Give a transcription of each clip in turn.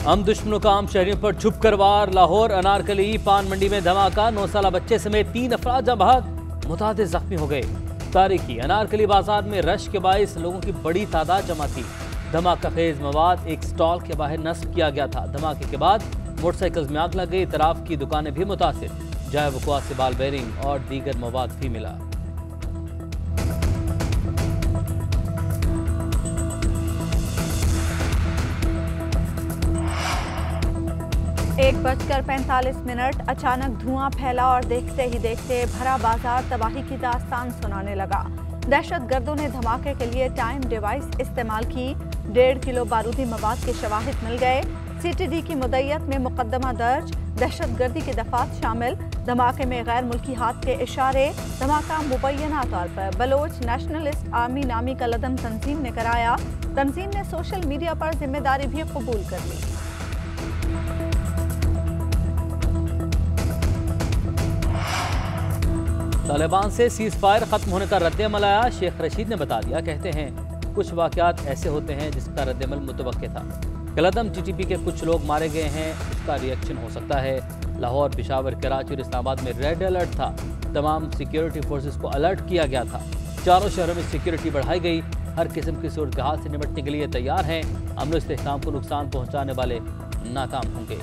हम दुश्मनों का आम शहरियों पर छुप कर वार। लाहौर अनारकली पान मंडी में धमाका, 9 साल बच्चे समेत 3 अफराद जहां भाग मुतादिद जख्मी हो गए। तारीखी अनारकली बाजार में रश के बाइस लोगों की बड़ी तादाद जमा थी। धमाका खेज मवाद एक स्टॉल के बाहर नस्ब किया गया था। धमाके के बाद मोटरसाइकिल में आग लग गई। तराफ की दुकानें भी मुतासिर, जाए वकुआ से बाल बेरिंग और दीगर मवाद भी मिला। 1:45 अचानक धुआं फैला और देखते ही देखते भरा बाजार तबाही की दास्तान सुनाने लगा। दहशतगर्दों ने धमाके के लिए टाइम डिवाइस इस्तेमाल की। 1.5 किलो बारूदी मवाद के शवाहिद मिल गए। CTD की मुद्दत में मुकदमा दर्ज, दहशतगर्दी के दफात शामिल। धमाके में गैर मुल्की हाथ के इशारे। धमाका मुबैना तौर पर बलोच नेशनलिस्ट आर्मी नामी कलदम तंजीम ने कराया। तंजीम ने सोशल मीडिया पर जिम्मेदारी भी कबूल कर ली। तालिबान से सीज फायर खत्म होने का रद्दअमल आया। शेख रशीद ने बता दिया, कहते हैं कुछ वाकयात ऐसे होते हैं जिसका रद्दअमल मुतवक्के था। कलदम TTP के कुछ लोग मारे गए हैं, उसका रिएक्शन हो सकता है। लाहौर, पेशावर, कराची और इस्लामाबाद में रेड अलर्ट था। तमाम सिक्योरिटी फोर्सेस को अलर्ट किया गया था। चारों शहरों में सिक्योरिटी बढ़ाई गई। हर किस्म की सूरत हाल से निपटने के लिए तैयार हैं। अमन इस्तेहकाम को नुकसान पहुँचाने वाले नाकाम होंगे।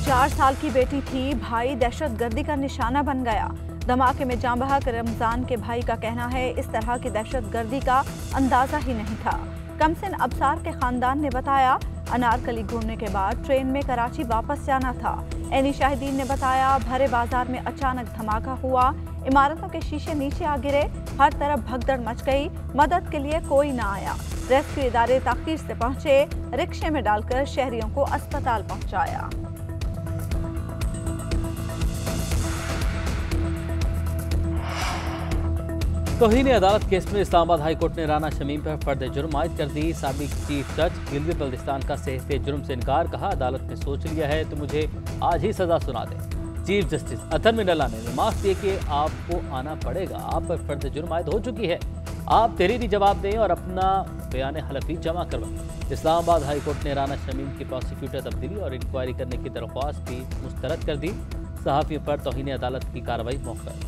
4 साल की बेटी थी, भाई दहशतगर्दी का निशाना बन गया। धमाके में जाँ बहक रमजान के भाई का कहना है इस तरह की दहशतगर्दी का अंदाजा ही नहीं था। कमसिन अबसार के खानदान ने बताया, अनारकली घूमने के बाद ट्रेन में कराची वापस जाना था। एनी शाहिदीन ने बताया, भरे बाजार में अचानक धमाका हुआ। इमारतों के शीशे नीचे आ गिरे। हर तरफ भगदड़ मच गई। मदद के लिए कोई ना आया। रेस्क्यू इदारे ताखीर से पहुंचे। रिक्शे में डालकर शहरियों को अस्पताल पहुंचाया। तौहीन अदालत केस में इस्लामाबाद हाई कोर्ट ने राना शमीम पर फर्द जुर्म आयद कर दी। साबिक चीफ जज गिलगित बल्तिस्तान का सेहते जुर्म से इनकार, कहा अदालत ने सोच लिया है तो मुझे आज ही सजा सुना दे। चीफ जस्टिस अतर मिनल्ला ने रिमार्क दिए कि आपको आना पड़ेगा, आप पर फर्द जुर्म आयद हो चुकी है, आप तहरीरी जवाब दें और अपना बयान हलफी जमा करवाएं। इस्लामाबाद हाई कोर्ट ने राना शमीम की प्रोसिक्यूटर तब्दीली और इंक्वायरी करने की दरख्वास्त भी मुस्तरद कर दी। सहाफ़ियों पर तौहीन अदालत की कार्रवाई मौखर।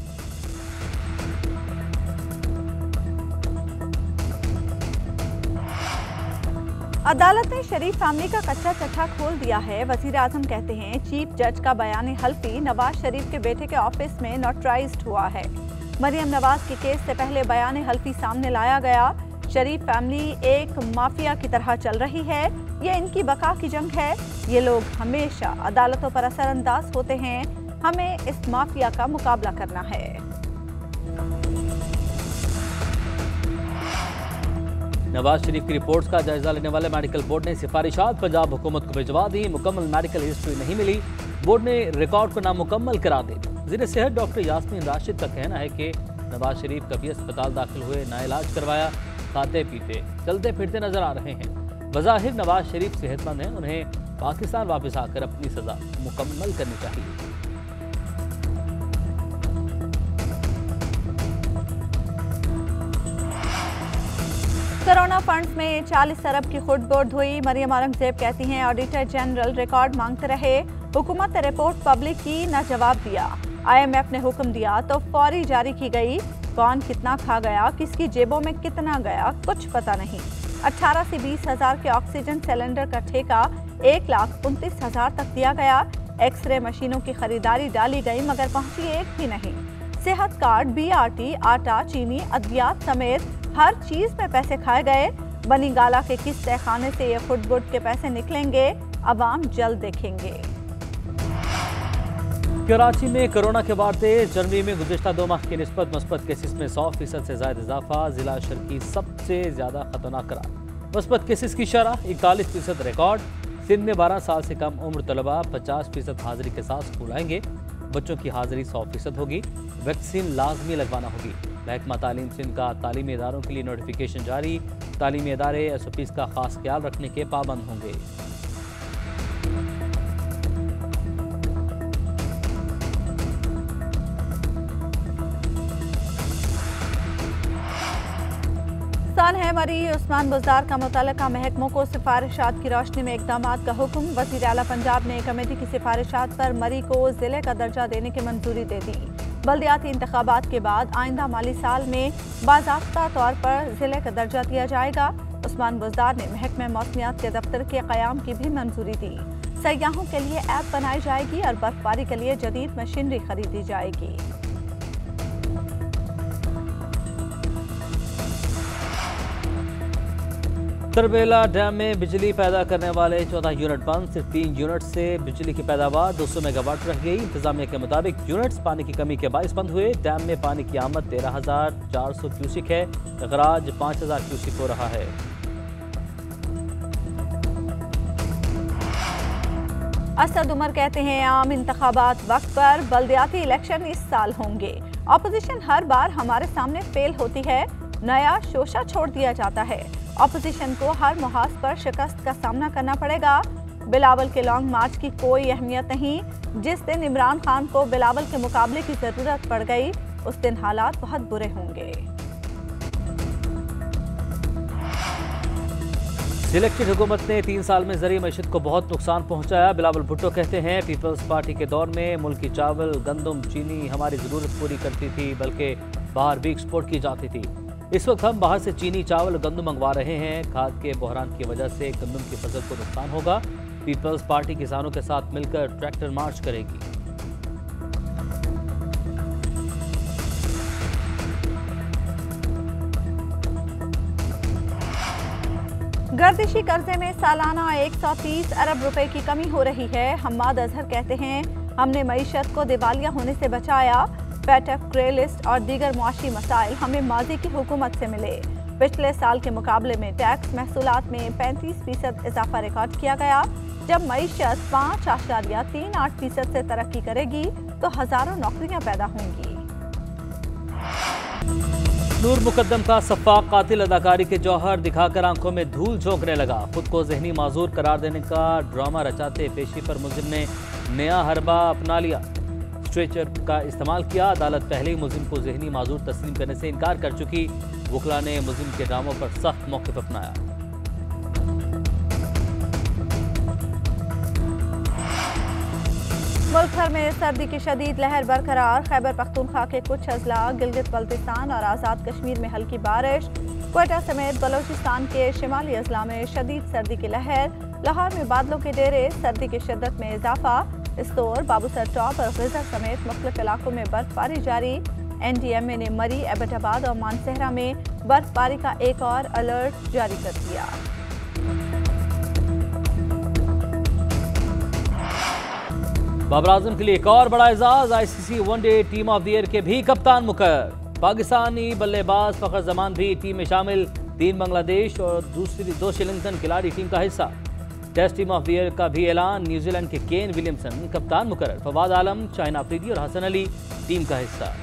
अदालत ने शरीफ फैमिली का कच्चा चट्टा खोल दिया है। वजीर आजम कहते हैं चीफ जज का बयान हल्फी नवाज शरीफ के बेटे के ऑफिस में नोटराइज्ड हुआ है। मरियम नवाज के केस से पहले बयान हल्फी सामने लाया गया। शरीफ फैमिली एक माफिया की तरह चल रही है, ये इनकी बका की जंग है। ये लोग हमेशा अदालतों पर असरअंदाज होते हैं। हमें इस माफिया का मुकाबला करना है। नवाज शरीफ की रिपोर्ट्स का जायजा लेने वाले मेडिकल बोर्ड ने सिफारिशात पंजाब हुकूमत को भिजवा दी। मुकम्मल मेडिकल हिस्ट्री नहीं मिली, बोर्ड ने रिकॉर्ड को नामुकम्मल करार दे दिया। वज़ीर सेहत डॉक्टर यास्मीन राशिद का कहना है कि नवाज शरीफ कभी अस्पताल दाखिल हुए, ना इलाज करवाया, खाते पीते चलते फिरते नजर आ रहे हैं। बज़ाहिर नवाज शरीफ सेहतमंद हैं, उन्हें पाकिस्तान वापस आकर अपनी सजा मुकम्मल करनी चाहिए। कोरोना फंड्स में 40 अरब की खुर्द-बुर्द हुई। मरियम औरंगजेब कहती हैं ऑडिटर जनरल रिकॉर्ड मांगते रहे, हुकूमत ने रिपोर्ट पब्लिक की, न जवाब दिया। IMF ने हुक्म दिया तो फौरी जारी की गई। कौन कितना खा गया, किसकी जेबों में कितना गया, कुछ पता नहीं। 18 से 20 हज़ार के ऑक्सीजन सिलेंडर का ठेका 1,29,000 तक दिया गया। एक्सरे मशीनों की खरीदारी डाली गई मगर पहुंची एक भी नहीं। सेहत कार्ड, BRT, आटा, चीनी, अद्वियात समेत हर चीज में पैसे खाए गए। बनी गाला के किस तहखाने से ये खुर्द-बुर्द के पैसे निकलेंगे, अवाम जल्द देखेंगे। कराची में कोरोना के बढ़ते जनवरी में गुज़िश्ता 2 माह की निस्बत मस्बत केसेस में 100% से ज़्यादा इजाफा। जिला शर्की सबसे ज़्यादा खतरनाक करार। मस्बत केसेस की शरह 41% रिकॉर्ड। सिंध में 12 साल से कम उम्र तलबा 50% हाजिरी के साथ स्कूल आएंगे। बच्चों की हाजिरी 100% होगी। वैक्सीन लाजमी लगवाना होगी। महकमा तालीम सिंध का तालीमी इदारों के लिए नोटिफिकेशन जारी। तालीमी इदारे SOPs का खास ख्याल रखने के पाबंद होंगे। पाकिस्तान है मरी उस्मान बुज़दार का मुतल्लिका महकमों को सिफारिशात की रोशनी में इक़दामात का हुक्म। वज़ीर आला पंजाब ने कमेटी की सिफारिशात पर मरी को ज़िले का दर्जा देने की मंजूरी दे दी। बल्दियाती इंतखाबात के बाद आइंदा माली साल में बाज़ाब्ता तौर पर ज़िले का दर्जा दिया जाएगा। उस्मान बुज़दार ने महकमे मौसमियात के दफ्तर के क़याम की भी मंजूरी दी। सयाहों के लिए ऐप बनाई जाएगी और बर्फबारी के लिए जदीद मशीनरी खरीदी जाएगी। तरबेला डैम में बिजली पैदा करने वाले 14 यूनिट बंद। सिर्फ 3 यूनिट से बिजली की पैदावार 200 मेगावाट रह गई। इंतजामिया के मुताबिक यूनिट्स पानी की कमी के बाइस बंद हुए। डैम में पानी की आमद 13,400 क्यूसिक है। अखराज 5,000 क्यूसिक हो रहा है। असद उमर कहते हैं आम इंतखाबात वक्त पर, बल्दियाती इलेक्शन इस साल होंगे। अपोजिशन हर बार हमारे सामने फेल होती है, नया शोशा छोड़ दिया जाता है। अपोजिशन को हर मुहाज पर शिकस्त का सामना करना पड़ेगा। बिलावल के लॉन्ग मार्च की कोई अहमियत नहीं। जिस दिन इमरान खान को बिलावल के मुकाबले की जरूरत पड़ गई, उस दिन हालात बहुत बुरे होंगे। सिलेक्टेड हुकूमत ने 3 साल में ज़रिए मईशत को बहुत नुकसान पहुंचाया। बिलावल भुट्टो कहते हैं पीपल्स पार्टी के दौर में मुल्क की चावल, गंदम, चीनी हमारी ज़रूरत पूरी करती थी, बल्कि बाहर भी एक्सपोर्ट की जाती थी। इस वक्त हम बाहर से चीनी, चावल, गंदम मंगवा रहे हैं। खाद के बहरान की वजह से गंदम की फसल को नुकसान होगा। पीपल्स पार्टी किसानों के साथ मिलकर ट्रैक्टर मार्च करेगी। गर्दिशी कर्जे में सालाना 130 अरब रुपए की कमी हो रही है। हम्माद अजहर कहते हैं हमने मईशत को दिवालिया होने से बचाया। पैटक, ग्रे लिस्ट और दीगर मुआशी मसाइल हमें माजी की हुकूमत से मिले। पिछले साल के मुकाबले में टैक्स महसूलात में 35% इजाफा रिकॉर्ड किया गया। जब मईशत 5.38% से तरक्की करेगी तो हजारों नौकरियां पैदा होंगी। नूर मुकद्दम का सफ़ाक कातिल अदाकारी के जौहर दिखाकर आंखों में धूल झोंकने लगा। खुद को जहनी माजूर करार देने का ड्रामा रचाते पेशी पर मुलजिम ने नया हरबा अपना लिया। स्ट्रेचर का इस्तेमाल किया। अदालत पहले ही मुलजिम को जहनी माजूर तस्लीम करने से इनकार कर चुकी। वकला ने मुलजिम के ड्रामों पर सख्त मौक़िफ़ अपनाया। मुल्क भर में सर्दी की शदीद लहर बरकरार। खैबर पख्तूनख्वा के कुछ अजला, गिलगित बल्तिस्तान और आज़ाद कश्मीर में हल्की बारिश। क्वेटा समेत बलोचिस्तान के शिमाली अजला में शदीद सर्दी की लहर। लाहौर में बादलों के डेरे, सर्दी की शिद्दत में इजाफा। इस्तोर, बाबूसर टॉप और गिज़र समेत मुख्तलिफ इलाकों में बर्फबारी जारी। NDMA ने मरी, एबटाबाद और मानसहरा में बर्फबारी का एक और अलर्ट जारी कर दिया। बाबर आजम के लिए एक और बड़ा एजाज। ICC one day team of the year के भी कप्तान मुकर्रर। पाकिस्तानी बल्लेबाज फखर जमान भी टीम में शामिल। 3 बांग्लादेश और 2 श्रीलंकन खिलाड़ी टीम का हिस्सा। Test team of the year का भी ऐलान। न्यूजीलैंड के केन विलियमसन कप्तान मुकर्रर। फवाद आलम, शाहिन आफरीदी और हसन अली टीम का हिस्सा।